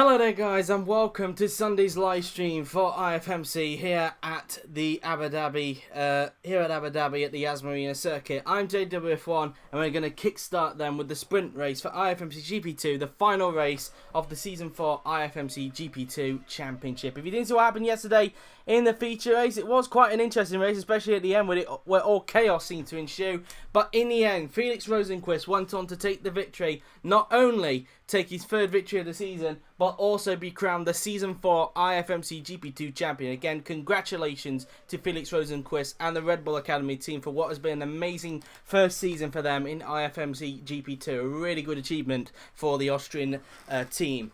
Hello there guys and welcome to Sunday's live stream for IFMC here at Abu Dhabi at the Yas Marina Circuit. I'm JWF1 and we're going to kickstart them with the sprint race for IFMC GP2, the final race of the Season 4 IFMC GP2 Championship. If you didn't see what happened yesterday in the feature race, it was quite an interesting race, especially at the end where all chaos seemed to ensue. But in the end, Felix Rosenqvist went on to take the victory, not only take his third victory of the season, but also be crowned the Season 4 IFMC GP2 champion. Again, congratulations to Felix Rosenqvist and the Red Bull Academy team for what has been an amazing first season for them in IFMC GP2. A really good achievement for the Austrian team.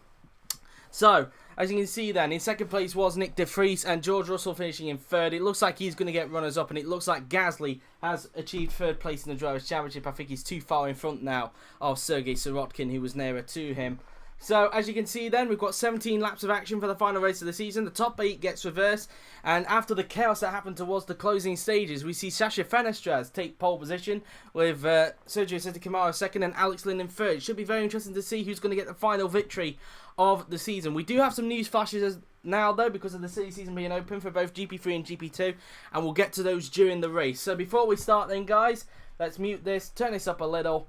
So, as you can see then, in second place was Nick de Vries and George Russell finishing in third. It looks like he's going to get runners up, and it looks like Gasly has achieved third place in the Drivers' Championship. I think he's too far in front now of Sergei Sirotkin, who was nearer to him. So, as you can see then, we've got 17 laps of action for the final race of the season. The top 8 gets reversed, and after the chaos that happened towards the closing stages, we see Sasha Fenestraz take pole position with Sérgio Sette Câmara second and Alex Lynn in third. It should be very interesting to see who's going to get the final victory of the season. We do have some news flashes now though, because of the silly season being open for both GP3 and GP2, and we'll get to those during the race. So before we start then guys, let's mute this, turn this up a little,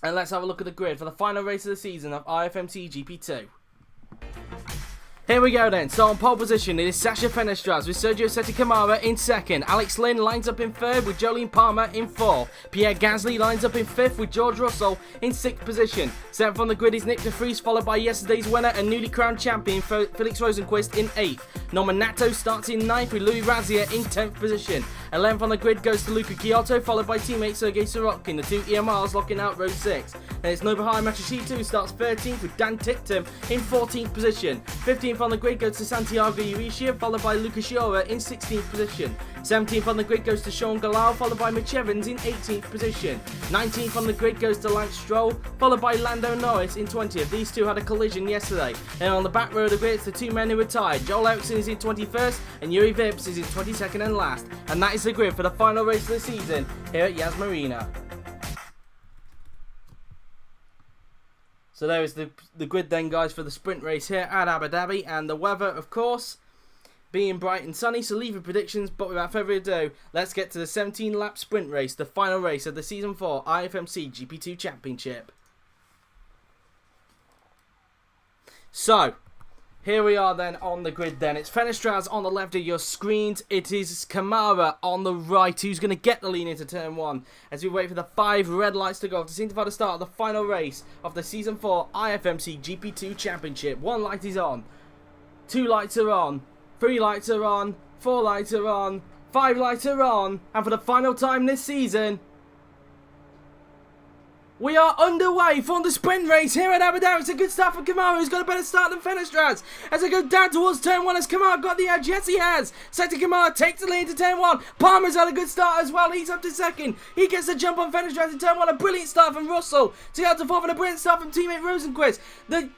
and let's have a look at the grid for the final race of the season of IFMC GP2. Here we go then. So on pole position, it is Sasha Fenestraz with Sérgio Sette Câmara in second. Alex Lynn lines up in third with Jolyon Palmer in fourth. Pierre Gasly lines up in fifth with George Russell in sixth position. Seventh on the grid is Nick de Vries, followed by yesterday's winner and newly crowned champion Felix Rosenqvist in eighth. Norman Nato starts in ninth with Louis Razia in 10th position. 11th on the grid goes to Luca Chiotto, followed by teammate Sergei Sirotkin, the two EMRs locking out row 6. Then it's Nobuhiro Matsushita who starts 13th with Dan Ticktum in 14th position. 15th on the grid goes to Santiago Urishia, followed by Lucas Shiora in 16th position. 17th on the grid goes to Sean Galal, followed by Mitch Evans in 18th position. 19th on the grid goes to Lance Stroll, followed by Lando Norris in 20th. These two had a collision yesterday. Then on the back row of the grid, it's the two men who were tied. Joel Eriksson is in 21st and Yuri Vips is in 22nd and last. And that is the grid for the final race of the season here at Yas Marina. So there is the grid then guys for the sprint race here at Abu Dhabi, and the weather of course being bright and sunny, so leave your predictions, but without further ado, let's get to the 17 lap sprint race, the final race of the Season 4 IFMC GP2 Championship. So, here we are then on the grid then. It's Fenestraz on the left of your screens. It is Câmara on the right who's going to get the lean into turn 1 as we wait for the 5 red lights to go off to signify the start of the final race of the Season 4 IFMC GP2 Championship. 1 light is on, 2 lights are on, 3 lights are on, 4 lights are on, 5 lights are on, and for the final time this season, we are underway for the sprint race here at Abu Dhabi. It's a good start for Câmara, who's got a better start than Fenestraz. As they go down towards turn 1, has Câmara got the edge? Yes, he has. Sette Câmara takes the lead into turn 1. Palmer's had a good start as well. He's up to second. He gets the jump on Fenestraz in turn 1. A brilliant start from Russell to get up to 4th, and a brilliant start from teammate Rosenqvist.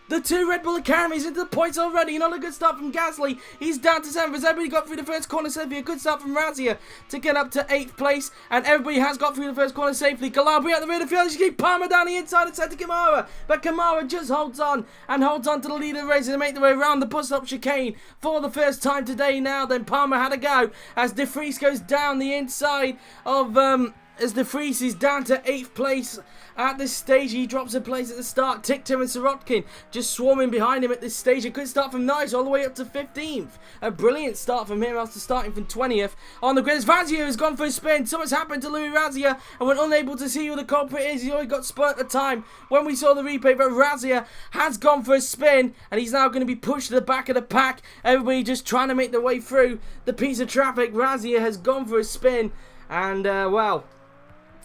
The two Red Bull Academies into the points already. Another good start from Gasly. He's down to 7th as everybody got through the first corner safely. A good start from Razia to get up to 8th place. And everybody has got through the first corner safely. Galabri at the rear of the field. You keep Palmer down the inside of Sette Câmara, but Câmara just holds on to the lead of the race and make their way around the bus stop chicane for the first time today now. Then Palmer had a go as de Vries goes down the inside of as de Vries is down to 8th place at this stage. He drops a place at the start. Ticktum and Sirotkin just swarming behind him at this stage. A good start from Nice all the way up to 15th. A brilliant start from him after starting from 20th. On the grid, Razia has gone for a spin. Something's happened to Louis Razia and we're unable to see who the culprit is. He already got spun at the time when we saw the replay, but Razia has gone for a spin and he's now going to be pushed to the back of the pack. Everybody just trying to make their way through the piece of traffic. Razia has gone for a spin and well,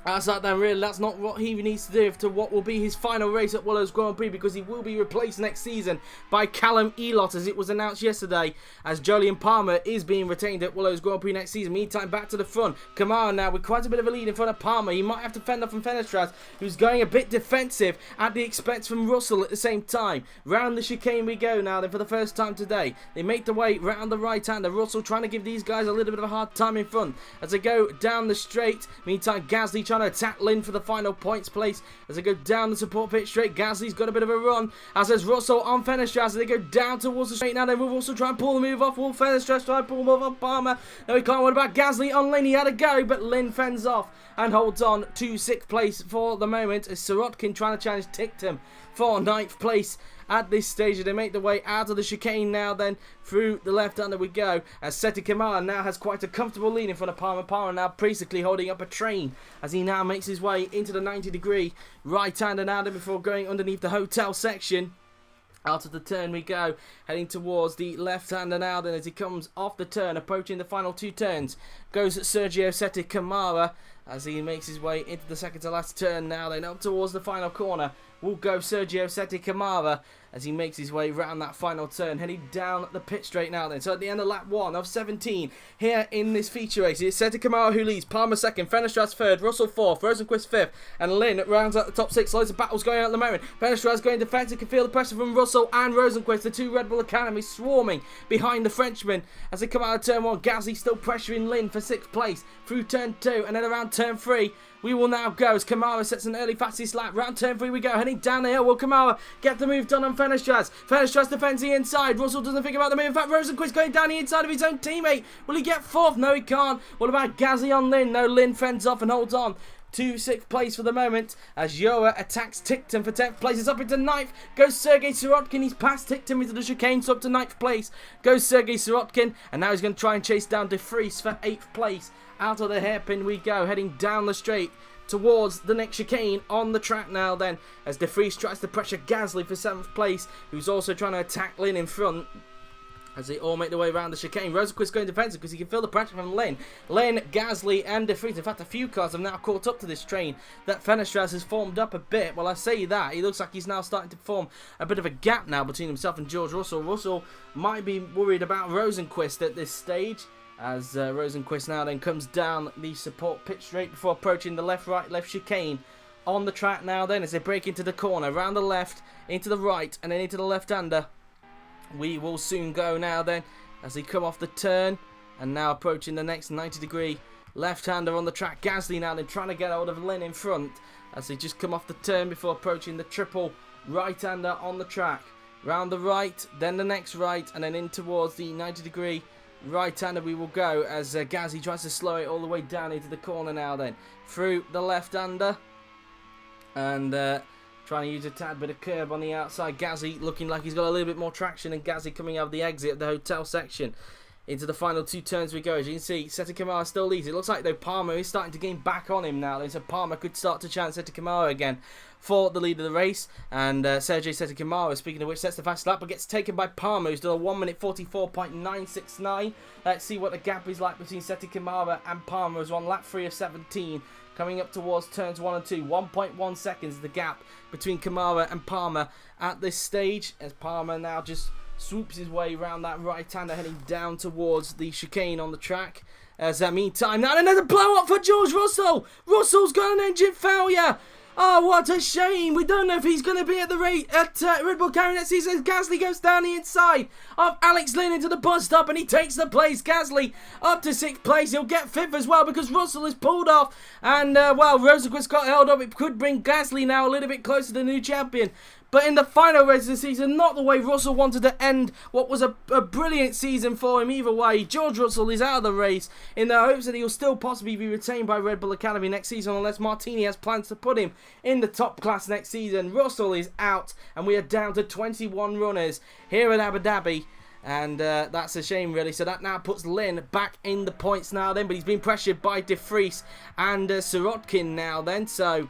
that's that then really. That's not what he needs to do to what will be his final race at Willows Grand Prix, because he will be replaced next season by Callum Ilott, as it was announced yesterday, as Jolyon Palmer is being retained at Willows Grand Prix next season. Meantime, back to the front. Câmara now with quite a bit of a lead in front of Palmer. He might have to fend off from Fenestraz, who's going a bit defensive at the expense from Russell at the same time. Round the chicane we go now then for the first time today. They make the way round the right-hander. Russell trying to give these guys a little bit of a hard time in front as they go down the straight. Meantime, Gasly trying to attack Lynn for the final points place as they go down the support pit straight. Gasly's got a bit of a run, as there's Russell on Fenestras as they go down towards the straight now. They will also try and pull the move off. Will Fenestras try and pull the move off Palmer? No, he can't. What about Gasly on Lynn? He had a go, but Lynn fends off and holds on to 6th place for the moment, as Sirotkin trying to challenge Ticktum for 9th place at this stage. They make their way out of the chicane now then through the left-hander we go, as Sette Câmara now has quite a comfortable lead in front of Palmer. Palmer now basically holding up a train as he now makes his way into the 90-degree right-hander now then before going underneath the hotel section. Out of the turn we go, heading towards the left-hander now then as he comes off the turn, approaching the final 2 turns. Goes Sérgio Sette Câmara as he makes his way into the second to last turn now then up towards the final corner. Will go Sérgio Sette Câmara as he makes his way round that final turn, heading down the pit straight now then. So at the end of lap 1 of 17 here in this feature race, it's Sette Câmara who leads, Palmer 2nd, Fenestras 3rd, Russell 4th, Rosenqvist 5th, and Lynn rounds out the top 6. Loads of battles going on at the moment. Fenestras going defensive, can feel the pressure from Russell and Rosenqvist, the 2 Red Bull Academy swarming behind the Frenchman as they come out of turn 1. Gasly still pressuring Lynn for 6th place through turn 2, and then around turn 3 we will now go as Câmara sets an early fastest lap. Round turn 3 we go, heading down the hill. Will Câmara get the move done on Fenestras? Fenestras defends the inside. Russell doesn't think about the move. In fact, Rosenqvist going down the inside of his own teammate. Will he get 4th? No, he can't. What about Gasly on Lynn? No, Lynn fends off and holds on to 6th place for the moment as Joa attacks Ticktum for 10th place. It's up into 9th. Goes Sergei Sirotkin. He's passed Ticktum into the chicane, so up to 9th place goes Sergei Sirotkin, and now he's going to try and chase down De Vries for 8th place. Out of the hairpin we go, heading down the straight towards the next chicane on the track now then, as De Vries tries to pressure Gasly for 7th place, who's also trying to attack Lynn in front as they all make their way around the chicane. Rosenqvist going defensive because he can feel the pressure from Lynn. Lynn, Gasly and De Vries. In fact, a few cars have now caught up to this train that Fenestras has formed up a bit. Well, I say that, he looks like he's now starting to form a bit of a gap now between himself and George Russell. Russell might be worried about Rosenqvist at this stage, as Rosenqvist now then comes down the support pit straight before approaching the left chicane on the track now then, as they break into the corner, round the left, into the right, and then into the left-hander. We will soon go now then, as they come off the turn, and now approaching the next 90-degree left-hander on the track. Gasly now then trying to get hold of Lynn in front, as they just come off the turn before approaching the triple right-hander on the track. Round the right, then the next right, and then in towards the 90-degree right-hander we will go, as Gasly tries to slow it all the way down into the corner now then. Through the left-hander, and trying to use a tad bit of curb on the outside. Gasly looking like he's got a little bit more traction, and Gasly coming out of the exit of the hotel section. Into the final 2 turns we go. As you can see, Sette Câmara still leads. It looks like though Palmer is starting to gain back on him now. So Palmer could start to chance Sette Câmara again for the lead of the race. And Sérgio Sette Câmara, speaking of which, sets the fast lap, but gets taken by Palmer, who's done a 1 minute 44.969. Let's see what the gap is like between Sette Câmara and Palmer, who's on lap 3 of 17. Coming up towards turns 1 and 2. 1.1 seconds is the gap between Câmara and Palmer at this stage, as Palmer now just swoops his way around that right-hander, heading down towards the chicane on the track. As meantime, now another blow-up for George Russell! Russell's got an engine failure! Oh, what a shame! We don't know if he's going to be at the Red Bull carrying next season. Gasly goes down the inside of Alex Lynn into the bus stop, and he takes the place. Gasly up to 6th place. He'll get 5th as well because Russell is pulled off. And, well, Rosenqvist got held up. It could bring Gasly now a little bit closer to the new champion. But in the final race of the season, not the way Russell wanted to end what was a brilliant season for him either way. George Russell is out of the race in the hopes that he'll still possibly be retained by Red Bull Academy next season, unless Martini has plans to put him in the top class next season. Russell is out, and we are down to 21 runners here at Abu Dhabi. And that's a shame, really. So that now puts Lynn back in the points now then, but he's been pressured by De Vries and Sirotkin now then. So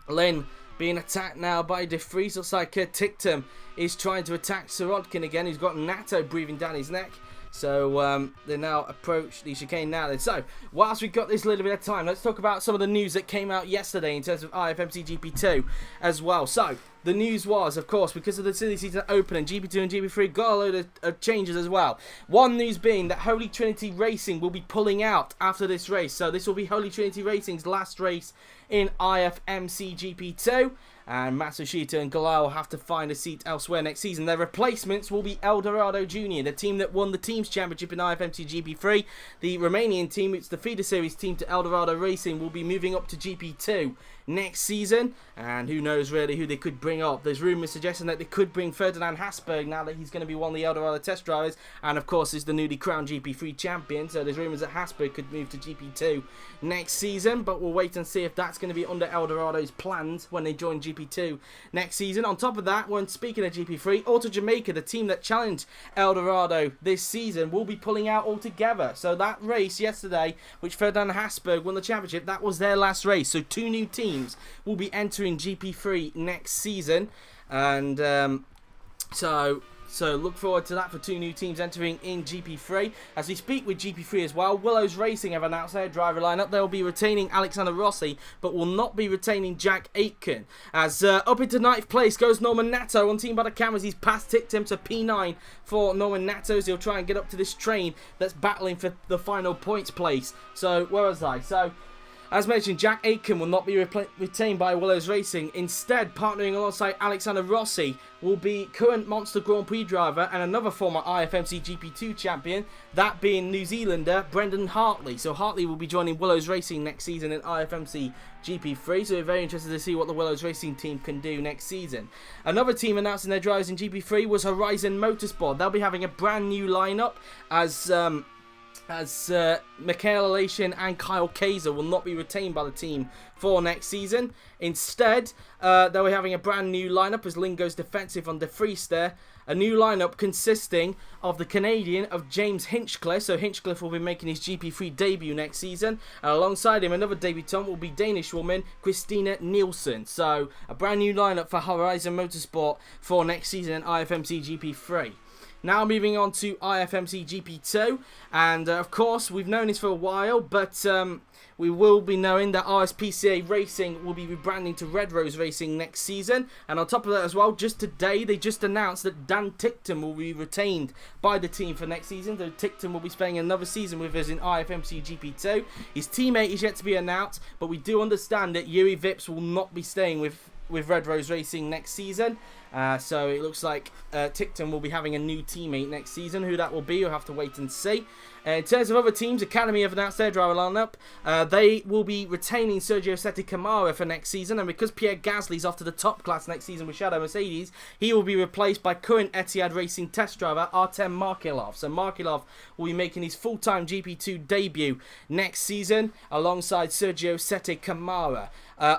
Lynn being attacked now by De Vries. Looks like Ticktum is trying to attack Sirotkin again, who's got Natto breathing down his neck. So they now approach the chicane now then. So whilst we've got this little bit of time, let's talk about some of the news that came out yesterday in terms of IFMC GP2 as well. So the news was, of course, because of the silly season opening, GP2 and GP3 got a load of changes as well. One news being that Holy Trinity Racing will be pulling out after this race. So this will be Holy Trinity Racing's last race in IFMC GP2. And Matsushita and Galal will have to find a seat elsewhere next season. Their replacements will be Dorado Junior, the team that won the Teams Championship in IFMC GP3. The Romanian team, it's the feeder series team to Dorado Racing, will be moving up to GP2 next season. And who knows really who they could bring up. There's rumours suggesting that they could bring Ferdinand Hasberg now that he's going to be one of the Dorado test drivers. And of course is the newly crowned GP3 champion. So there's rumours that Hasberg could move to GP2 next season. But we'll wait and see if that's going to be under Dorado's plans when they join GP2 next season. On top of that, when speaking of GP3, Auto Jamaica, the team that challenged Dorado this season, will be pulling out altogether. So that race yesterday, which Ferdinand Hasberg won the championship, that was their last race. So 2 new teams will be entering GP3 next season, and so look forward to that for 2 new teams entering in GP3. As we speak with GP3 as well, Willows Racing have announced their driver lineup. They'll be retaining Alexander Rossi, but will not be retaining Jack Aitken. As up into 9th place goes Norman Nato, on team by the cameras. He's past ticked him to P9 for Norman Nato, as he'll try and get up to this train that's battling for the final points place. So where was I? So as mentioned, Jack Aitken will not be retained by Willows Racing. Instead, partnering alongside Alexander Rossi will be current Monster Grand Prix driver and another former IFMC GP2 champion, that being New Zealander Brendan Hartley. So Hartley will be joining Willows Racing next season in IFMC GP3, so we're very interested to see what the Willows Racing team can do next season. Another team announcing their drivers in GP3 was Horizon Motorsport. They'll be having a brand new lineup as Michael Alation and Kyle Kaiser will not be retained by the team for next season. Instead, they'll be having a brand new lineup as Lynn goes defensive on De Vries there. A new lineup consisting of the Canadian of James Hinchcliffe. So Hinchcliffe will be making his GP3 debut next season. And alongside him, another debutant will be Danish woman Christina Nielsen. So a brand new lineup for Horizon Motorsport for next season in IFMC GP3. Now moving on to IFMC GP2, and of course we've known this for a while, but we will be knowing that RSPCA Racing will be rebranding to Red Rose Racing next season. And on top of that as well, just today they just announced that Dan Tickton will be retained by the team for next season. So Tickton will be spending another season with us in IFMC GP2. His teammate is yet to be announced, but we do understand that Yuri Vips will not be staying with Red Rose Racing next season. So it looks like Tickton will be having a new teammate next season. Who that will be, you'll have to wait and see. In terms of other teams, Ecademy have announced their driver lineup. They will be retaining Sérgio Sette Câmara for next season, and because Pierre Gasly's off to the top class next season with Shadow Mercedes, he will be replaced by current Etihad Racing test driver Artem Markelov. So Markelov will be making his full-time GP2 debut next season alongside Sérgio Sette Câmara.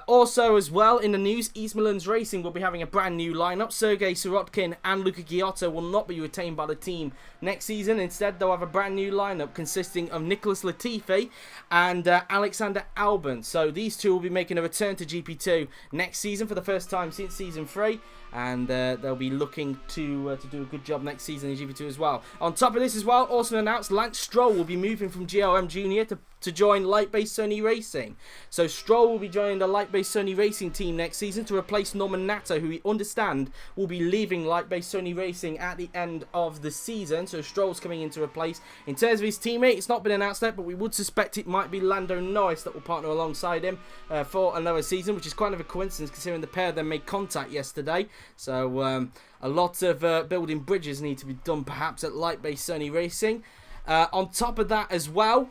Also as well in the news, Midlands Racing will be having a brand new lineup. Sergei Sirotkin and Luca Giotto will not be retained by the team next season. Instead, they'll have a brand new lineup consisting of Nicholas Latifi and Alexander Albon. So these two will be making a return to GP2 next season for the first time since Season 3. And they'll be looking to do a good job next season in GP2 as well. On top of this as well, also announced Lance Stroll will be moving from GLM Junior to join Lightbase Sony Racing. So Stroll will be joining the Lightbase Sony Racing team next season to replace Norman Nato, who we understand will be leaving Lightbase Sony Racing at the end of the season. So Stroll's coming in to replace. In terms of his teammate, it's not been announced yet, but we would suspect it might be Lando Norris that will partner alongside him for another season, which is kind of a coincidence considering the pair then made contact yesterday. So a lot of building bridges need to be done perhaps at Lightbase Sony Racing. On top of that as well,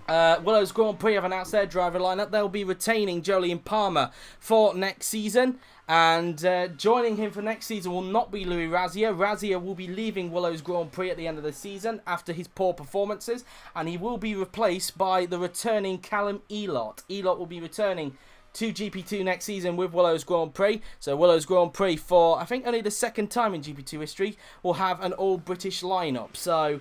Willows Grand Prix have announced their driver lineup. They'll be retaining Jolyon Palmer for next season. And joining him for next season will not be Louis Razia. Razia will be leaving Willows Grand Prix at the end of the season after his poor performances. And he will be replaced by the returning Callum Ilott. Ilott will be returning to GP2 next season with Willows Grand Prix. So Willows Grand Prix, for I think only the second time in GP2 history, will have an all-British lineup. So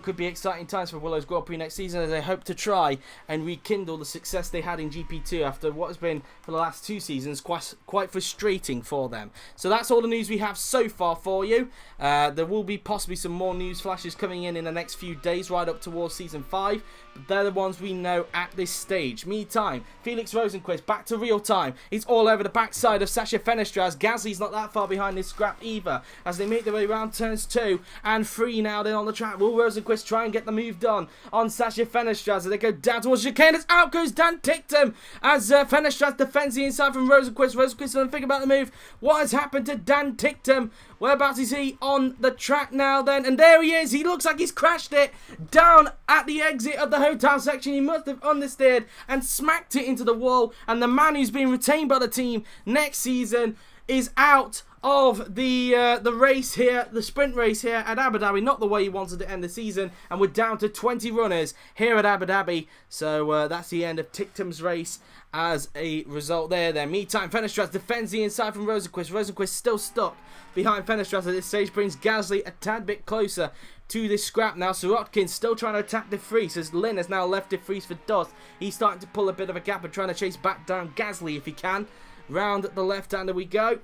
could be exciting times for Willows Grand Prix next season as they hope to try and rekindle the success they had in GP2 after what has been, for the last 2 seasons, quite frustrating for them. So that's all the news we have so far for you. There will be possibly some more news flashes coming in the next few days right up towards Season 5. but they're the ones we know at this stage. Meantime, Felix Rosenqvist back to real time. He's all over the backside of Sasha Fenestras. Gasly's not that far behind this scrap either as they make their way around turns 2 and 3 now then on the track. Will Rosenqvist try and get the move done on Sasha Fenestras as they go down towards chicane? As out goes Dan Ticktum as Fenestras defends the inside from Rosenqvist. Rosenqvist doesn't think about the move. What has happened to Dan Ticktum? Whereabouts is he on the track now then? And there he is. He looks like he's crashed it down at the exit of the hotel section. He must have understeered and smacked it into the wall. And the man who's been retained by the team next season is out of the race here, the sprint race here at Abu Dhabi. Not the way he wanted to end the season. And we're down to 20 runners here at Abu Dhabi. So that's the end of Ticktum's race as a result there. Meantime, Fenestras defends the inside from Rosenqvist. Rosenqvist still stuck behind Fenestras at this stage. Brings Gasly a tad bit closer to this scrap now. Sirotkin still trying to attack De Vries as Lynn has now left De Vries for dust. He's starting to pull a bit of a gap and trying to chase back down Gasly if he can. Round the left-hander we go.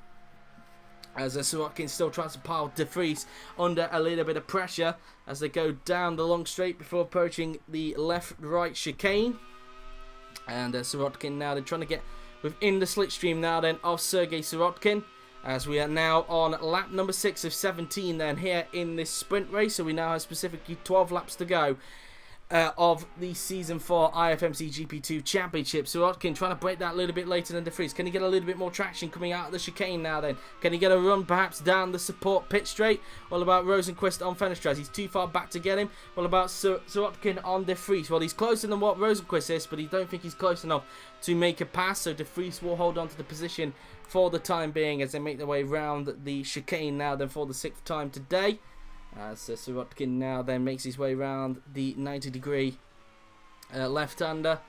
As Sirotkin still tries to pile De Vries under a little bit of pressure as they go down the long straight before approaching the left-right chicane. And Sirotkin now they're trying to get within the slipstream now then of Sergei Sirotkin. As we are now on lap number 6 of 17 then here in this sprint race. So we now have specifically 12 laps to go of the Season 4 IFMC GP2 Championship. Sirotkin trying to break that a little bit later than De Vries. Can he get a little bit more traction coming out of the chicane now then? Can he get a run perhaps down the support pit straight? What about Rosenqvist on Fenestras? He's too far back to get him. What about Sirotkin on De Vries? Well, he's closer than what Rosenqvist is, but he don't think he's close enough to make a pass. So De Vries will hold on to the position for the time being as they make their way round the chicane now then for the 6th time today. So Sirotkin now then makes his way around the 90-degree left-hander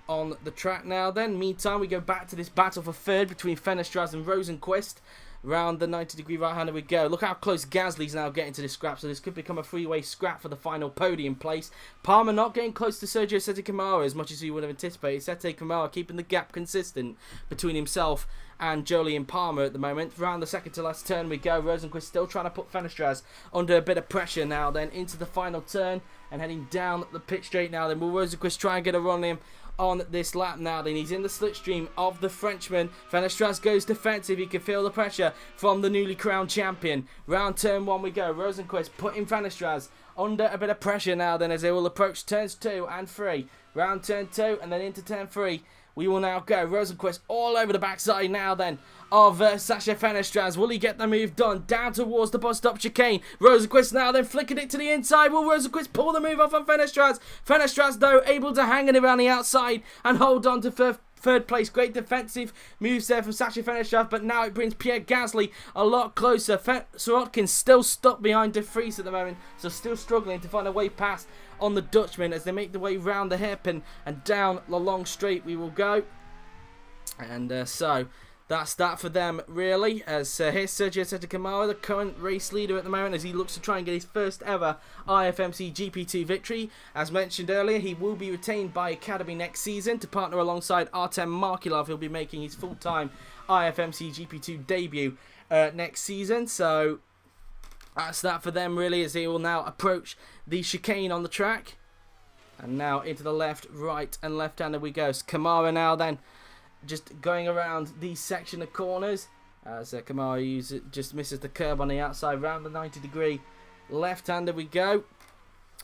on the track now then. Meantime, we go back to this battle for third between Fenestras and Rosenqvist. Round the 90-degree right-hander we go. Look how close Gasly's now getting to this scrap, so this could become a three-way scrap for the final podium place. Palmer not getting close to Sérgio Sette Câmara as much as you would have anticipated. Sette Câmara keeping the gap consistent between himself and Jolyon Palmer at the moment. Round the second to last turn we go. Rosenqvist still trying to put Fenestras under a bit of pressure now then into the final turn and heading down the pit straight now then. Will Rosenqvist try and get a run on him on this lap now then? He's in the slipstream of the Frenchman. Fenestras goes defensive. He can feel the pressure from the newly crowned champion. Round turn 1 we go. Rosenqvist putting Fenestras under a bit of pressure now then as they will approach turns 2 and 3. Round turn 2 and then into turn 3 we will now go. Rosenqvist all over the backside now then of Sasha Fenestras. Will he get the move done? Down towards the bus stop chicane. Rosenqvist now then flicking it to the inside. Will Rosenqvist pull the move off on Fenestras? Fenestras though able to hang it around the outside and hold on to third place. Great defensive moves there from Sasha Fenestras, but now it brings Pierre Gasly a lot closer. Sirotkin still stuck behind De Vries at the moment, so still struggling to find a way past on the Dutchman as they make their way round the hairpin and down the long straight we will go. And so that's that for them really, as here's Sérgio Sette Câmara, the current race leader at the moment, as he looks to try and get his first ever IFMC GP2 victory. As mentioned earlier, he will be retained by Ecademy next season to partner alongside Artem Markelov. He'll be making his full-time IFMC GP2 debut next season. So that's that for them really, as they will now approach the chicane on the track. And now into the left, right and left-hander we go. So Câmara now then just going around the section of corners as Câmara just misses the curb on the outside. Round the 90-degree left-hander we go,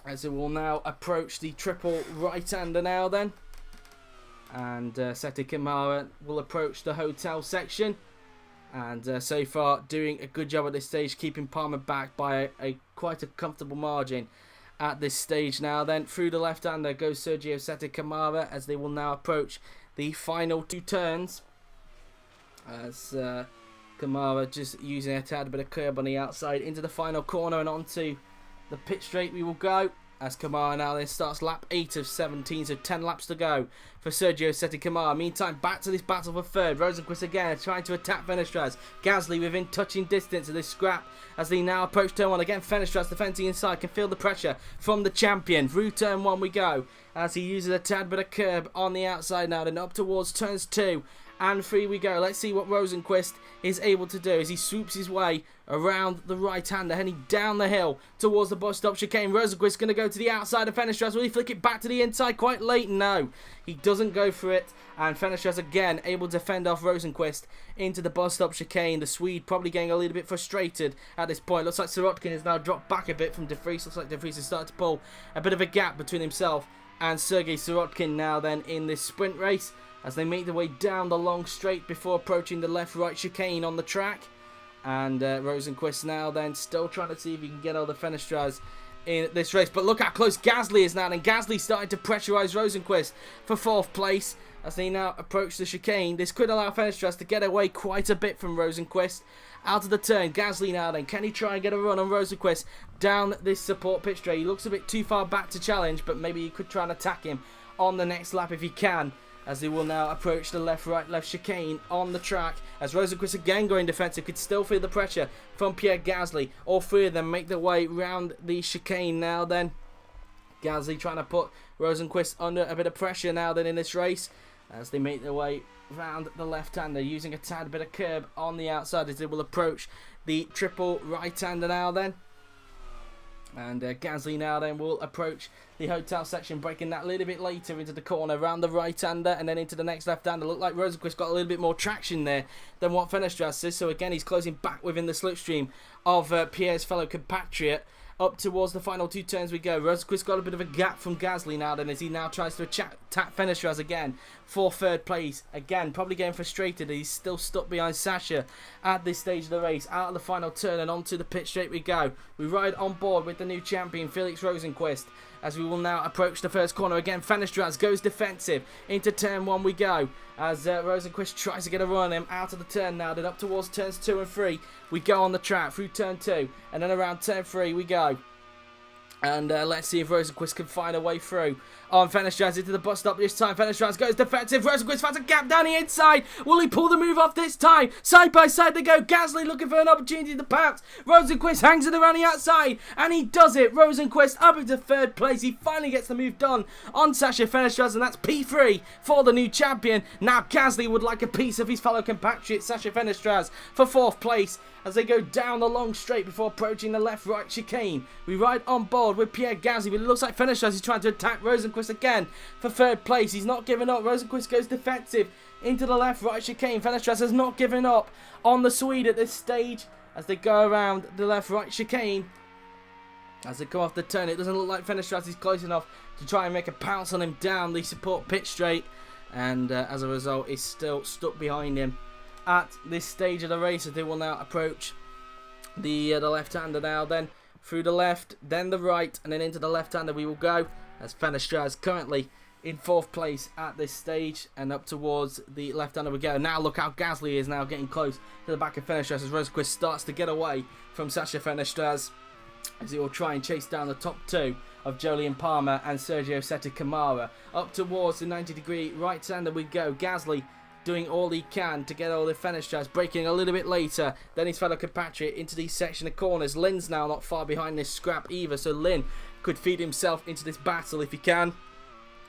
as it will now approach the triple right-hander now then. And Sette Câmara will approach the hotel section. And so far doing a good job at this stage, keeping Palmer back by quite a comfortable margin at this stage now then. Through the left-hander goes Sérgio Sette Câmara as they will now approach the final 2 turns, as Câmara just using a tad bit of curb on the outside into the final corner and onto the pit straight we will go, as Câmara now then starts lap 8 of 17, so 10 laps to go for Sérgio Sette Câmara. Meantime, back to this battle for third. Rosenqvist again trying to attack Fenestras. Gasly within touching distance of this scrap as they now approach turn 1. Again, Fenestras defending inside, can feel the pressure from the champion. Through turn 1 we go, as he uses a tad bit of curb on the outside now, then up towards turns 2 and free we go. Let's see what Rosenqvist is able to do as he swoops his way around the right-hander, heading down the hill towards the bus stop chicane. Rosenqvist going to go to the outside of Fenestras. Will he flick it back to the inside quite late? No, he doesn't go for it. And Fenestras again able to fend off Rosenqvist into the bus stop chicane. The Swede probably getting a little bit frustrated at this point. Looks like Sirotkin has now dropped back a bit from De Vries. Looks like De Vries has started to pull a bit of a gap between himself and Sergei Sirotkin now then in this sprint race, as they make their way down the long straight before approaching the left-right chicane on the track. And Rosenqvist now then still trying to see if he can get all the Fenestras in this race. But look how close Gasly is now. And Gasly starting to pressurise Rosenqvist for 4th place as they now approach the chicane. This could allow Fenestras to get away quite a bit from Rosenqvist. Out of the turn, Gasly now then. Can he try and get a run on Rosenqvist down this support pit straight? He looks a bit too far back to challenge, but maybe he could try and attack him on the next lap if he can, as they will now approach the left-right-left chicane on the track. As Rosenqvist again going defensive, could still feel the pressure from Pierre Gasly. All three of them make their way round the chicane now then. Gasly trying to put Rosenqvist under a bit of pressure now then in this race, as they make their way round the left-hander, using a tad bit of curb on the outside as they will approach the triple right-hander now then. And Gasly now then will approach the hotel section, breaking that a little bit later into the corner around the right-hander and then into the next left-hander. Looked like Rosenqvist got a little bit more traction there than what Fenestras is. So again, he's closing back within the slipstream of Pierre's fellow compatriot. Up towards the final 2 turns we go. Rosenqvist got a bit of a gap from Gasly now then, as he now tries to attack Fenestras again for 3rd place. Again, probably getting frustrated. He's still stuck behind Sasha at this stage of the race. Out of the final turn and onto the pit straight we go. We ride on board with the new champion, Felix Rosenqvist, as we will now approach the first corner. Again, Fenestras goes defensive. Into turn 1 we go, as Rosenqvist tries to get a run on him out of the turn now. Then up towards turns 2 and 3 we go on the track through turn 2, and then around turn 3 we go. And let's see if Rosenqvist can find a way through on Fenestras into the bus stop this time. Fenestras goes defensive. Rosenqvist finds a gap down the inside. Will he pull the move off this time? Side by side they go. Gasly looking for an opportunity to pounce. Rosenqvist hangs it around the outside, and he does it. Rosenqvist up into 3rd place. He finally gets the move done on Sasha Fenestras, and that's P3 for the new champion. Now Gasly would like a piece of his fellow compatriot Sasha Fenestras for 4th place, as they go down the long straight before approaching the left-right chicane. We ride on board with Pierre Gasly, but it looks like Fenestras is trying to attack Rosenqvist again for 3rd place. He's not giving up. Rosenqvist goes defensive into the left-right chicane. Fenestras has not given up on the Swede at this stage as they go around the left-right chicane. As they come off the turn, it doesn't look like Fenestras is close enough to try and make a pounce on him down the support pit straight, and as a result is still stuck behind him at this stage of the race, as they will now approach the left-hander now then. Through the left, then the right, and then into the left-hander we will go, as Fenestras currently in 4th place at this stage, and up towards the left-hander we go. Now look how Gasly is now getting close to the back of Fenestras as Rosenqvist starts to get away from Sasha Fenestras, as he will try and chase down the top 2 of Jolyon Palmer and Sérgio Sette Câmara. Up towards the 90-degree right-hander we go. Gasly doing all he can to get all the Fenestras, breaking a little bit later than his fellow compatriot into these section of corners. Lin's now not far behind this scrap either, so Lin could feed himself into this battle if he can.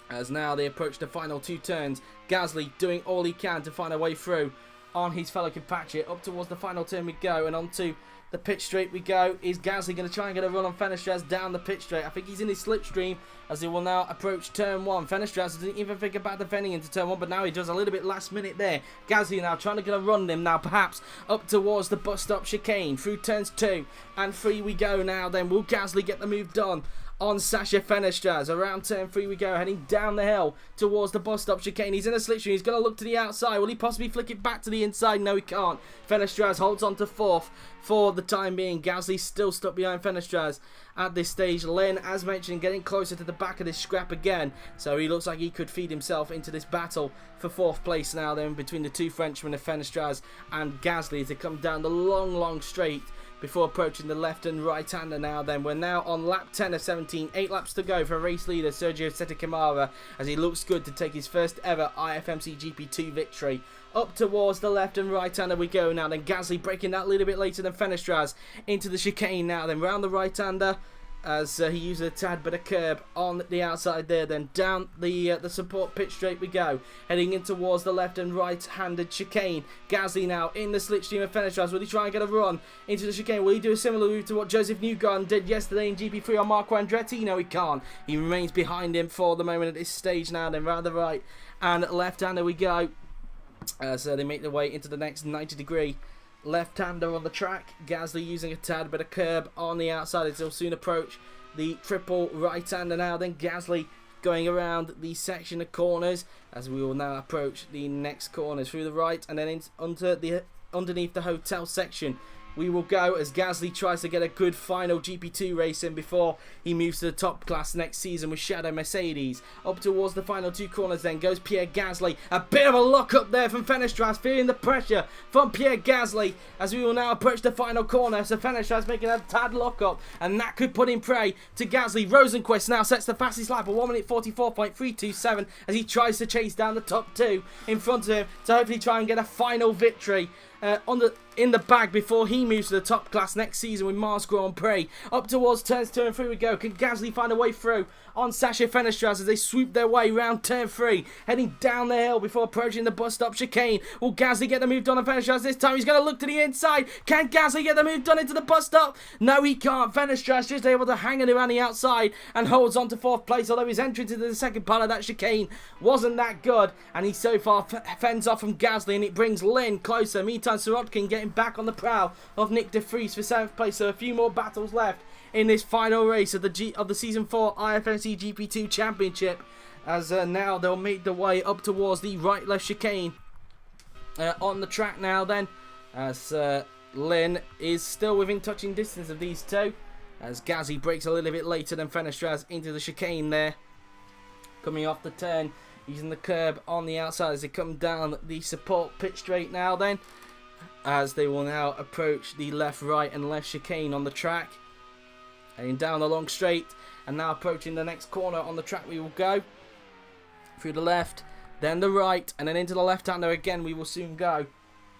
As now they approach the final 2 turns, Gasly doing all he can to find a way through on his fellow compatriot. Up towards the final turn we go, and onto the pit straight we go. Is Gasly going to try and get a run on Fenestras down the pit straight? I think he's in his slipstream as he will now approach turn 1. Fenestras didn't even think about defending into turn 1, but now he does a little bit last minute there. Gasly now trying to get a run on him now, perhaps up towards the bus stop chicane. Through turns 2 and 3 we go now then. Will Gasly get the move done on Sasha Fenestras? Around turn 3 we go, heading down the hill towards the bus stop chicane. He's in a slipstream. He's going to look to the outside. Will he possibly flick it back to the inside? No, he can't. Fenestras holds on to 4th for the time being. Gasly still stuck behind Fenestras at this stage. Lin, as mentioned, getting closer to the back of this scrap again, so he looks like he could feed himself into this battle for 4th place now then, between the 2 Frenchmen of Fenestras and Gasly, as they come down the long straight before approaching the left and right hander now then. We're now on lap 10 of 17, 8 laps to go for race leader Sérgio Sette Câmara, as he looks good to take his first ever IFMC GP2 victory. Up towards the left and right hander we go now then. Gasly breaking that a little bit later than Fenestras into the chicane now then. Round the right hander, as he uses a tad bit of curb on the outside there. Then down the support pit straight we go, heading in towards the left and right-handed chicane. Gasly now in the slipstream of Fenestras. Will he try and get a run into the chicane? Will he do a similar move to what Joseph Newgarden did yesterday in GP3 on Marco Andretti? No, he can't. He remains behind him for the moment at this stage now. Then round the right and left-hander we go, as they make their way into the next 90-degree left-hander on the track. Gasly using a tad bit of curb on the outside as he'll soon approach the triple right-hander now. Then Gasly going around the section of corners as we will now approach the next corners through the right and then underneath the hotel section. We will go as Gasly tries to get a good final GP2 race in before he moves to the top class next season with Shadow Mercedes. Up towards the final two corners then goes Pierre Gasly. A bit of a lock up there from Fenestras, feeling the pressure from Pierre Gasly as we will now approach the final corner. So Fenestras making a tad lock up and that could put in prey to Gasly. Rosenqvist now sets the fastest lap of 1 minute 44.327 as he tries to chase down the top two in front of him to hopefully try and get a final victory in the bag before he moves to the top class next season with Mars Grand Prix. Up towards turns 2 and 3 we go. Can Gasly find a way through on Sasha Fenestras as they swoop their way round turn 3, heading down the hill before approaching the bus stop chicane? Will Gasly get the move done on Fenestras this time? He's going to look to the inside. Can Gasly get the move done into the bus stop? No, he can't. Fenestras just able to hang it around the outside and holds on to 4th place, although his entrance into the second part of that chicane wasn't that good, and he so far fends off from Gasly, and it brings Lynn closer. Meantime, Sirotkin getting back on the prow of Nick De Vries for 7th place, so a few more battles left in this final race of the Season 4 IFMC GP2 Championship, as now they'll make their way up towards the right-left chicane on the track now then, as Lynn is still within touching distance of these two, as Gasly breaks a little bit later than Fenestras into the chicane there, coming off the turn, using the curb on the outside as they come down the support pit straight now then, as they will now approach the left, right and left chicane on the track. Heading down the long straight and now approaching the next corner on the track we will go. Through the left, then the right and then into the left-hander again we will soon go.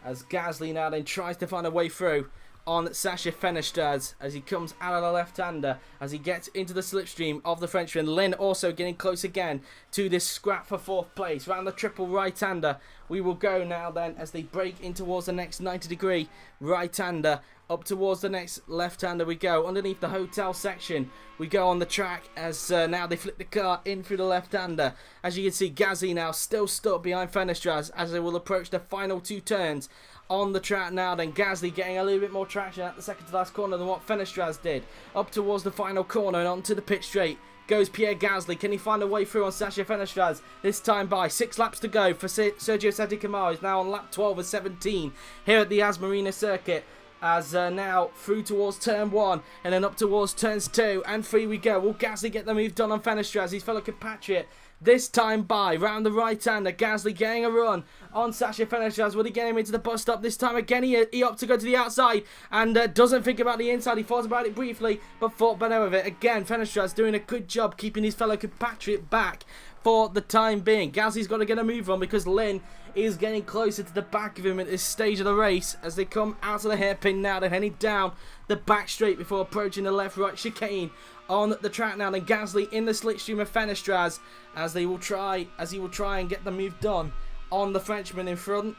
As Gasly now then tries to find a way through on Sasha Fenestras as he comes out of the left-hander as he gets into the slipstream of the Frenchman. Lynn also getting close again to this scrap for 4th place. Round the triple right-hander we will go now then as they break in towards the next 90-degree right-hander. Up towards the next left-hander we go. Underneath the hotel section we go on the track as now they flip the car in through the left-hander. As you can see, Gasly now still stuck behind Fenestras as they will approach the final 2 turns on the track now. Then Gasly getting a little bit more traction at the second to last corner than what Fenestras did. Up towards the final corner and onto the pit straight goes Pierre Gasly. Can he find a way through on Sasha Fenestras? This time by 6 laps to go for Sérgio Sette Câmara. He's now on lap 12 of 17 here at the Yas Marina Circuit. As now through towards turn 1 and then up towards turns 2 and 3 we go. Will Gasly get the move done on Fenestras, his fellow compatriot? This time by round the right-hander. Gasly getting a run on Sasha Fenestras. Will he get him into the bus stop? This time again he opts to go to the outside and doesn't think about the inside. He thought about it briefly but thought better of it. Again, Fenestras doing a good job keeping his fellow compatriot back for the time being. Gasly's got to get a move on because Lynn is getting closer to the back of him at this stage of the race as they come out of the hairpin now. They're heading down the back straight before approaching the left-right chicane on the track now. Then Gasly in the slipstream of Fenestras as he will try and get the move done on the Frenchman in front.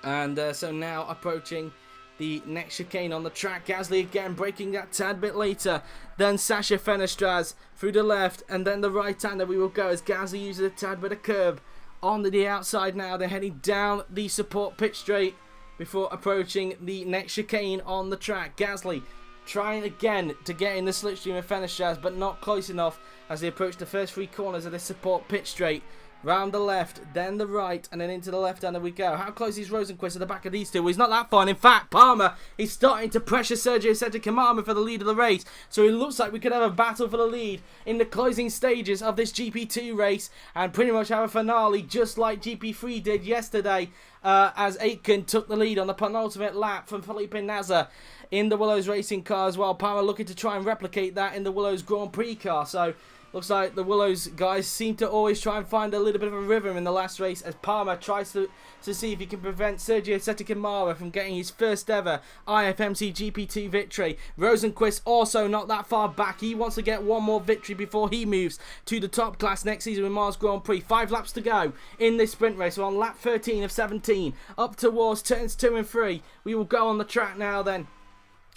And so now approaching the next chicane on the track. Gasly again breaking that tad bit later than Sasha Fenestras through the left and then the right-hander we will go as Gasly uses a tad bit of curb on the outside now. They're heading down the support pit straight before approaching the next chicane on the track. Gasly trying again to get in the slipstream of Fenestras but not close enough as they approach the first 3 corners of this support pit straight. Round the left, then the right, and then into the left-hander we go. How close is Rosenqvist at the back of these two? Well, he's not that far. And in fact, Palmer is starting to pressure Sérgio Sette Câmara for the lead of the race. So it looks like we could have a battle for the lead in the closing stages of this GP2 race and pretty much have a finale just like GP3 did yesterday as Aitken took the lead on the penultimate lap from Felipe Nasr in the Willows Racing car as well. Palmer looking to try and replicate that in the Willows Grand Prix car. So Looks like the Willows guys seem to always try and find a little bit of a rhythm in the last race as Palmer tries to see if he can prevent Sérgio Sette Câmara from getting his first ever IFMC GP2 victory. Rosenqvist also not that far back. He wants to get one more victory before he moves to the top class next season with Mars Grand Prix. 5 laps to go in this sprint race. We're on lap 13 of 17 up towards turns 2 and 3. We will go on the track now then,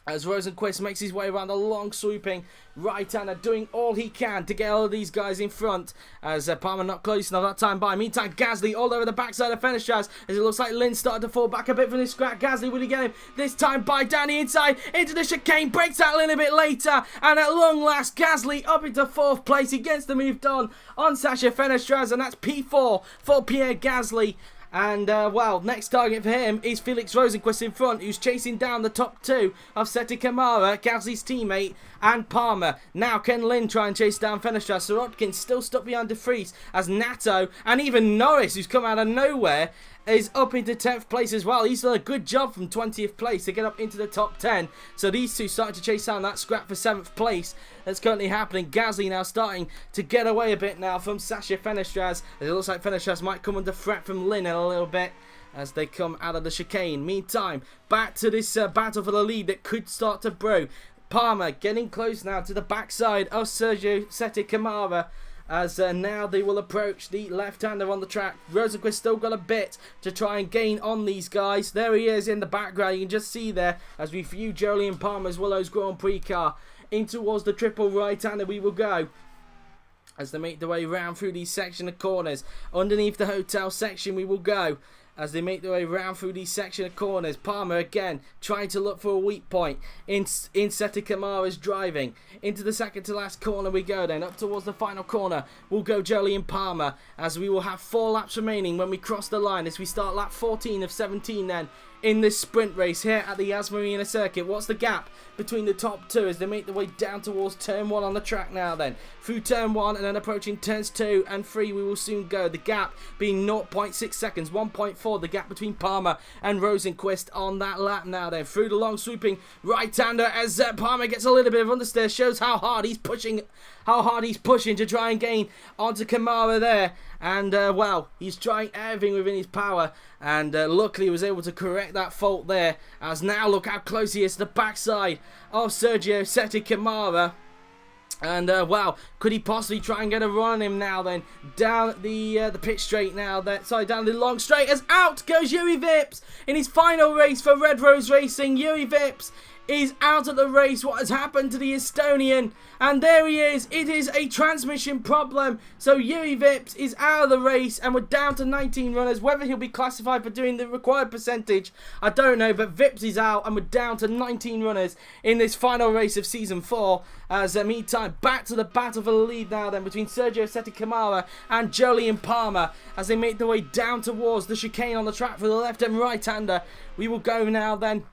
as Rosenqvist makes his way around a long swooping right-hander, doing all he can to get all of these guys in front, as Palmer not close enough that time by. Meantime, Gasly all over the backside of Fenestras, as it looks like Lynn started to fall back a bit from this scrap. Gasly, will he get him this time by down the inside into the chicane, breaks out a little bit later, and at long last Gasly up into 4th place. He gets the move done on Sasha Fenestras, and that's P4 for Pierre Gasly. And, well, next target for him is Felix Rosenqvist in front, who's chasing down the top 2 of Sette Câmara, Gasly's teammate, and Palmer. Now, can Lynn try and chase down Fenestras? Sorokin's still stuck behind De Vries, as Nato, and even Norris, who's come out of nowhere, is up into 10th place as well. He's done a good job from 20th place to get up into the top 10. So these two starting to chase down that scrap for 7th place. That's currently happening. Gasly now starting to get away a bit now from Sasha Fenestras. It looks like Fenestras might come under threat from Lynn in a little bit as they come out of the chicane. Meantime, back to this battle for the lead that could start to brew. Palmer getting close now to the backside of Sérgio Sette Câmara, as now they will approach the left-hander on the track. Rosenqvist still got a bit to try and gain on these guys. There he is in the background. You can just see there as we view Jolyon Palmer's Willows Grand Prix car in towards the triple right-hander. We will go as they make their way round through these section of corners. Underneath the hotel section we will go as they make their way round through these section of corners. Palmer again trying to look for a weak point in Sette Câmara's driving. Into the second to last corner we go then. Up towards the final corner will go Jolyon Palmer, as we will have 4 laps remaining when we cross the line, as we start lap 14 of 17 then in this sprint race here at the Yas Marina Circuit. What's the gap between the top 2 as they make their way down towards turn 1 on the track now then? Through turn 1 and then approaching turns 2 and 3 we will soon go. The gap being 0.6 seconds, 1.4 the gap between Palmer and Rosenqvist on that lap now then. Through the long swooping right-hander as Palmer gets a little bit of understeer, shows how hard he's pushing to try and gain onto Câmara there. And, well, he's trying everything within his power, and luckily he was able to correct that fault there, as now look how close he is to the backside of Sérgio Sette Câmara. And, wow, could he possibly try and get a run on him now then? Down the pit straight now, down the long straight, as out goes Juri Vips in his final race for Red Rose Racing. Juri Vips is out of the race. What has happened to the Estonian? And there he is. It is a transmission problem. So Juri Vips is out of the race, and we're down to 19 runners. Whether he'll be classified for doing the required percentage, I don't know. But Vips is out, and we're down to 19 runners in this final race of Season 4. As meantime, back to the battle for the lead now then between Sérgio Sette Câmara and Jolyon Palmer as they make their way down towards the chicane on the track for the left and right-hander. We will go now then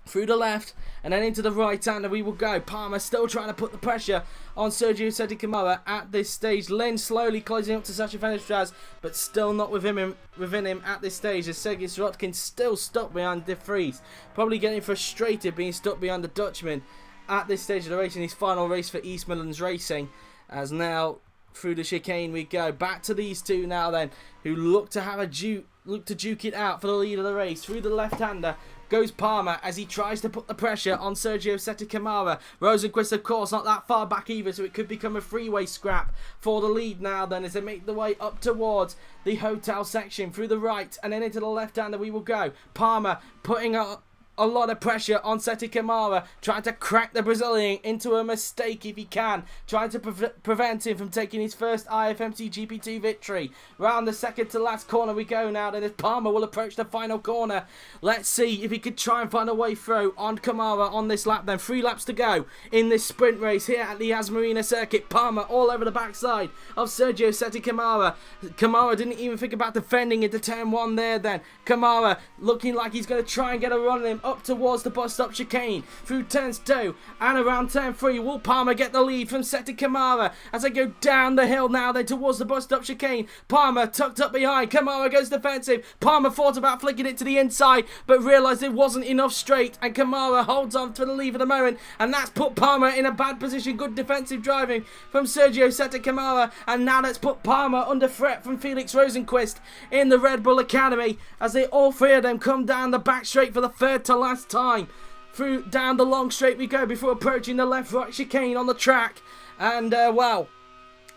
through the left and then into the right-hander we will go. Palmer still trying to put the pressure on Sérgio Sette Câmara at this stage. Lynn slowly closing up to Sasha Fenestras, but still not within him at this stage, as Sergej Sorokin still stuck behind De Vries, probably getting frustrated being stuck behind the Dutchman at this stage of the race in his final race for East Midlands Racing. As now through the chicane we go. Back to these two now then, who look to duke it out for the lead of the race. Through the left-hander goes Palmer as he tries to put the pressure on Sérgio Sette Câmara. Rosenqvist, of course, not that far back either, so it could become a freeway scrap for the lead now then as they make the way up towards the hotel section. Through the right and then into the left-hander we will go. Palmer putting up a lot of pressure on Sette Câmara, trying to crack the Brazilian into a mistake if he can, trying to prevent him from taking his first IFMC GP2 victory. Round the second to last corner we go now, then as Palmer will approach the final corner. Let's see if he could try and find a way through on Câmara on this lap then. 3 laps to go in this sprint race here at the Yas Marina Circuit. Palmer all over the backside of Sérgio Sette Câmara. Câmara didn't even think about defending into turn 1 there then. Câmara looking like he's going to try and get a run on him up towards the bus stop chicane, through turns 2 and around turn 3. Will Palmer get the lead from Sette Câmara as they go down the hill now then towards the bus stop chicane. Palmer tucked up behind, Câmara goes defensive. Palmer thought about flicking it to the inside but realised it wasn't enough straight, and Câmara holds on to the lead for the moment, and that's put Palmer in a bad position. Good defensive driving from Sérgio Sette Câmara, and now let's put Palmer under threat from Felix Rosenqvist in the Red Bull Academy as they all three of them come down the back straight for the third to last time. Through down the long straight we go before approaching the left-right chicane on the track, and wow,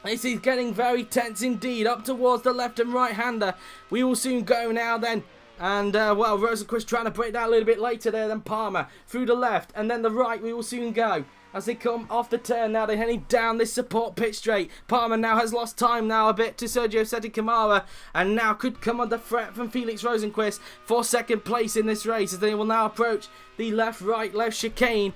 this is getting very tense indeed. Up towards the left and right-hander we will soon go now then. And well, Rosenqvist trying to break that a little bit later there than Palmer. Through the left and then the right we will soon go as they come off the turn now. They're heading down this support pit straight. Palmer now has lost time now a bit to Sérgio Sette Câmara, and now could come under threat from Felix Rosenqvist for second place in this race as they will now approach the left chicane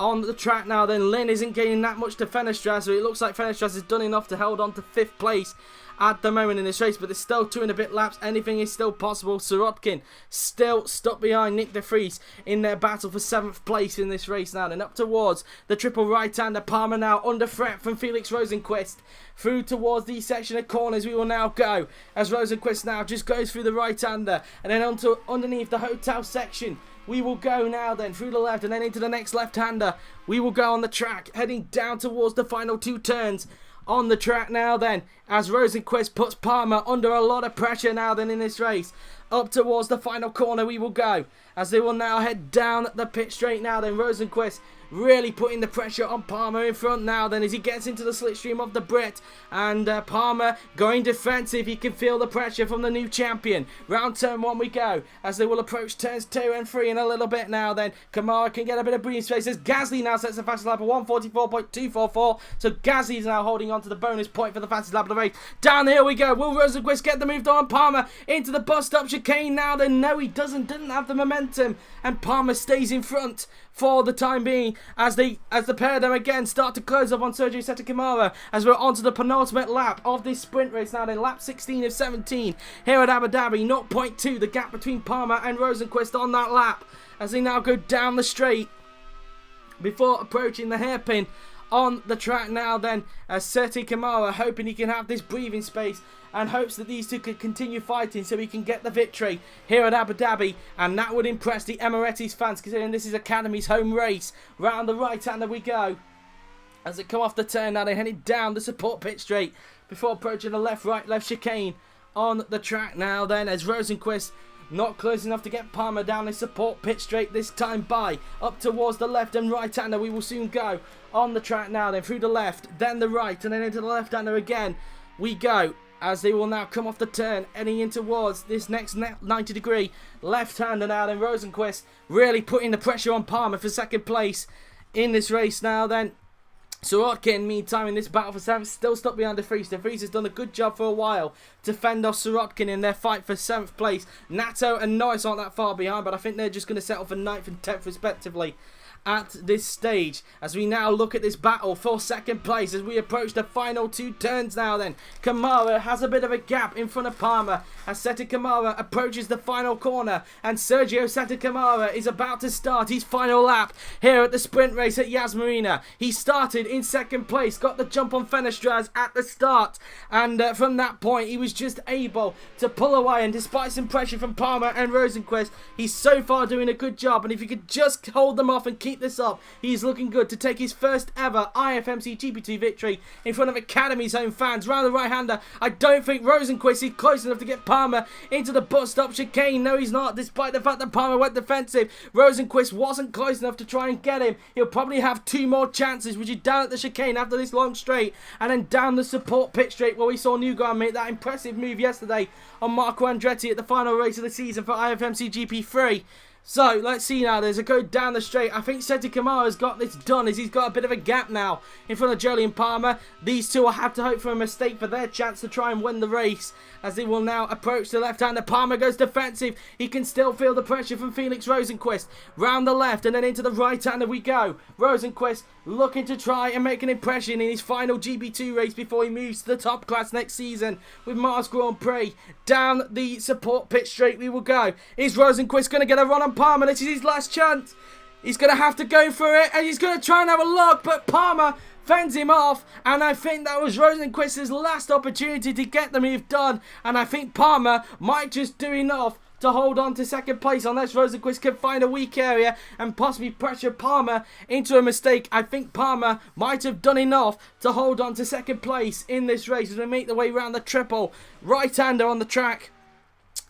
on the track now. Then Lynn isn't gaining that much to Fenestras, so it looks like Fenestras has done enough to hold on to 5th place at the moment in this race, but there's still 2 and a bit laps. Anything is still possible. Sirotkin still stuck behind Nick de Vries in their battle for 7th place in this race now. Then up towards the triple right-hander. Palmer now under threat from Felix Rosenqvist. Through towards the section of corners we will now go as Rosenqvist now just goes through the right-hander and then onto underneath the hotel section. We will go now then through the left and then into the next left-hander. We will go on the track heading down towards the final 2 turns on the track now then as Rosenqvist puts Palmer under a lot of pressure now then in this race. Up towards the final corner we will go as they will now head down the pit straight now then. Rosenqvist really putting the pressure on Palmer in front now then as he gets into the slipstream of the Brit, and Palmer going defensive. He can feel the pressure from the new champion. Round turn 1 we go as they will approach turns 2 and 3 in a little bit now then. Câmara can get a bit of breathing space as Gasly now sets the fastest lap of 1:44.244, so Gasly is now holding on to the bonus point for the fastest lap of the race. Down the hill we go. Will Rosenqvist get the move on Palmer into the bus stop chicane now then? No, he doesn't have the momentum, and Palmer stays in front for the time being as the pair of them again start to close up on Sérgio Sette Câmara as we're on to the penultimate lap of this sprint race now then. Lap 16 of 17 here at Abu Dhabi. 0.2 the gap between Palmer and Rosenqvist on that lap as they now go down the straight before approaching the hairpin on the track now then, as Sette Câmara hoping he can have this breathing space and hopes that these two can continue fighting so he can get the victory here at Abu Dhabi, and that would impress the Emirates fans considering this is Academy's home race. Round the right hander we go as they come off the turn now. They're heading down the support pit straight before approaching the left chicane on the track now then, as Rosenqvist not close enough to get Palmer down the support pit straight this time by. Up towards the left and right hander we will soon go on the track now then. Through the left, then the right, and then into the left hander again we go as they will now come off the turn heading in towards this next 90 degree left hander now then. Rosenqvist really putting the pressure on Palmer for second place in this race now then. Sirotkin, meantime, in this battle for 7th, still stuck behind de Vries. De Vries has done a good job for a while to fend off Sirotkin in their fight for 7th place. Nato and Norris aren't that far behind, but I think they're just going to settle for 9th and 10th respectively at this stage as we now look at this battle for second place as we approach the final 2 turns now then. Câmara has a bit of a gap in front of Palmer as Sette Câmara approaches the final corner, and Sérgio Sette Câmara is about to start his final lap here at the sprint race at Yas Marina. He started in second place, got the jump on Fenestras at the start, and from that point he was just able to pull away, and despite some pressure from Palmer and Rosenqvist, he's so far doing a good job, and if he could just hold them off and keep this up, he's looking good to take his first ever IFMC GP2 victory in front of Academy's home fans. Round the right hander, I don't think Rosenqvist is close enough to get Palmer into the bus stop chicane. No, he's not, despite the fact that Palmer went defensive. Rosenqvist wasn't close enough to try and get him. He'll probably have 2 more chances, which is down at the chicane after this long straight, and then down the support pit straight where we saw Newgarden make that impressive move yesterday on Marco Andretti at the final race of the season for IFMC GP3. So, let's see now. There's a go down the straight. I think Sette Câmara's got this done as he's got a bit of a gap now in front of Jolyon Palmer. These two will have to hope for a mistake for their chance to try and win the race as they will now approach the left-hander. Palmer goes defensive. He can still feel the pressure from Felix Rosenqvist. Round the left and then into the right-hander we go. Rosenqvist looking to try and make an impression in his final GP2 race before he moves to the top class next season with Midlands Grand Prix. Down the support pit straight we will go. Is Rosenqvist going to get a run on Jolyon Palmer. This is his last chance. He's going to have to go for it, and he's going to try and have a look, but Palmer fends him off, and I think that was Rosenqvist's last opportunity to get the move done, and I think Palmer might just do enough to hold on to second place unless Rosenqvist can find a weak area and possibly pressure Palmer into a mistake. I think Palmer might have done enough to hold on to second place in this race as we make the way around the triple right-hander on the track,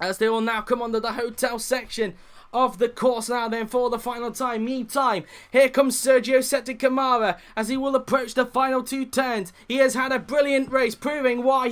as they will now come onto the hotel section of the course now then for the final time. Meantime, here comes Sérgio Sette Câmara as he will approach the final 2 turns. He has had a brilliant race, proving why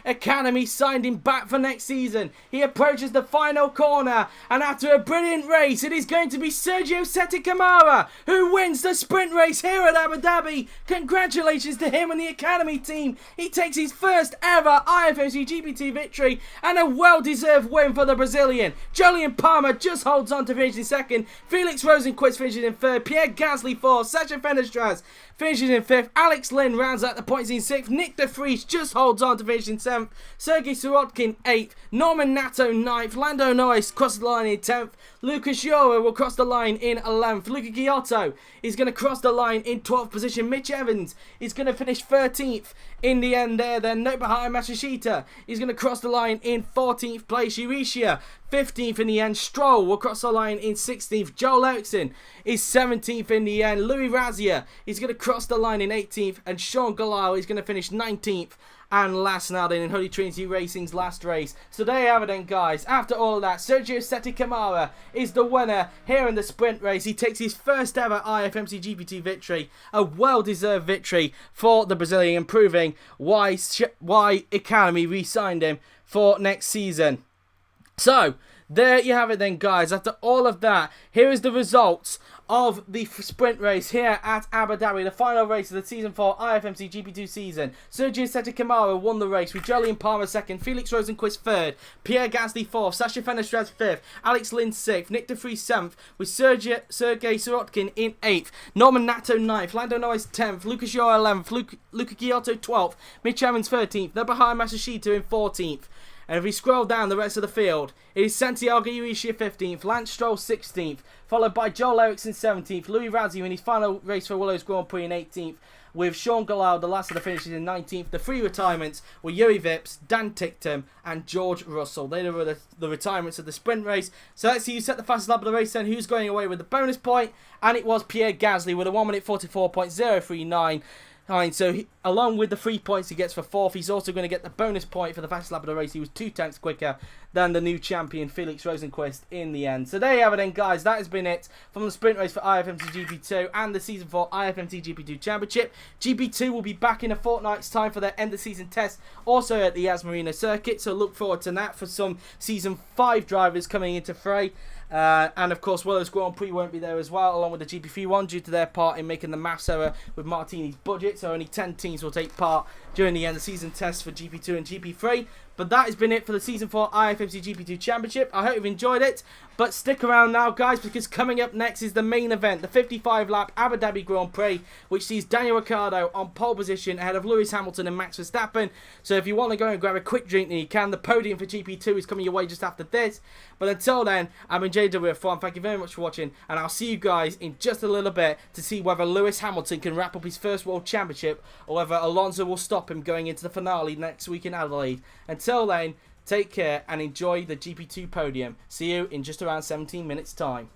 Ecademy signed him back for next season. He approaches the final corner, and after a brilliant race, it is going to be Sérgio Sette Câmara who wins the sprint race here at Abu Dhabi. Congratulations to him and the Ecademy team. He takes his first ever IFMC GP2 victory and a well-deserved win for the Brazilian. Jolyon Palmer just holds on to finish in second. Felix Rosenqvist finishes in third. Pierre Gasly fourth. Sacha Fenestraz finishes in fifth. Alex Lynn rounds out the points in sixth. Nick de Vries just holds on to finish in seventh. Sergei Sirotkin eighth. Norman Nato ninth. Lando Norris crosses the line in 10th. Lucas Jura will cross the line in 11th. Luca Giotto is going to cross the line in 12th position. Mitch Evans is going to finish 13th in the end there. Then Nobuhiro Matsushita is going to cross the line in 14th place. Eurisia 15th in the end. Stroll will cross the line in 16th. Joel Eriksson is 17th in the end. Louis Razia is going to cross the line in 18th. And Sean Galal is going to finish 19th. And last now then in Holy Trinity Racing's last race. So there you have it then, guys. After all of that, Sérgio Sette Câmara is the winner here in the sprint race. He takes his first ever IFMC GP2 victory. A well-deserved victory for the Brazilian, proving why Ecademy re-signed him for next season. So, there you have it then, guys. After all of that, here is the results of the sprint race here at Abu Dhabi, the final race of the season 4 IFMC GP2 season. Sérgio Sette Câmara won the race with Jolyon Palmer second, Felix Rosenqvist third, Pierre Gasly fourth, Sacha Fenestraz fifth, Alex Lynn sixth, Nick de Vries seventh, with Sergei Sirotkin in eighth, Norman Nato ninth, Lando Norris 10th, Lucas Jura 11th, Luca Giotto 12th, Mitch Evans 13th, Nobuhiro Matsushita in 14th. And if we scroll down the rest of the field, it is Santiago Eurisia 15th, Lance Stroll 16th, followed by Joel Eriksson 17th, Louis Razzi in his final race for Willows Grand Prix in 18th, with Sean Galal, the last of the finishes, in 19th. The 3 retirements were Yuri Vips, Dan Ticktum and George Russell. They were the retirements of the sprint race. So let's see who set the fastest lap of the race then, who's going away with the bonus point, and it was Pierre Gasly with a 1 minute 44.039. So along with the 3 points he gets for fourth, he's also going to get the bonus point for the fastest lap of the race. He was 2 tenths quicker than the new champion Felix Rosenqvist in the end. So there you have it then, guys. That has been it from the sprint race for IFMC GP2 and the season 4 IFMC GP2 Championship. GP2 will be back in a fortnight's time for their end of season test, also at the Yas Marina Circuit. So look forward to that for some season 5 drivers coming into fray. And of course, Willows Grand Prix won't be there as well, along with the GP3 one, due to their part in making the maths error with Martini's budget. So only 10 teams will take part during the end of season tests for GP2 and GP3. But that has been it for the Season 4 IFMC GP2 Championship. I hope you've enjoyed it. But stick around now, guys, because coming up next is the main event, the 55-lap Abu Dhabi Grand Prix, which sees Daniel Ricciardo on pole position ahead of Lewis Hamilton and Max Verstappen. So if you want to go and grab a quick drink, then you can. The podium for GP2 is coming your way just after this. But until then, I've been JWF1. Thank you very much for watching, and I'll see you guys in just a little bit to see whether Lewis Hamilton can wrap up his first World Championship or whether Alonso will stop him going into the finale next week in Adelaide. Until then, take care and enjoy the GP2 podium. See you in just around 17 minutes time.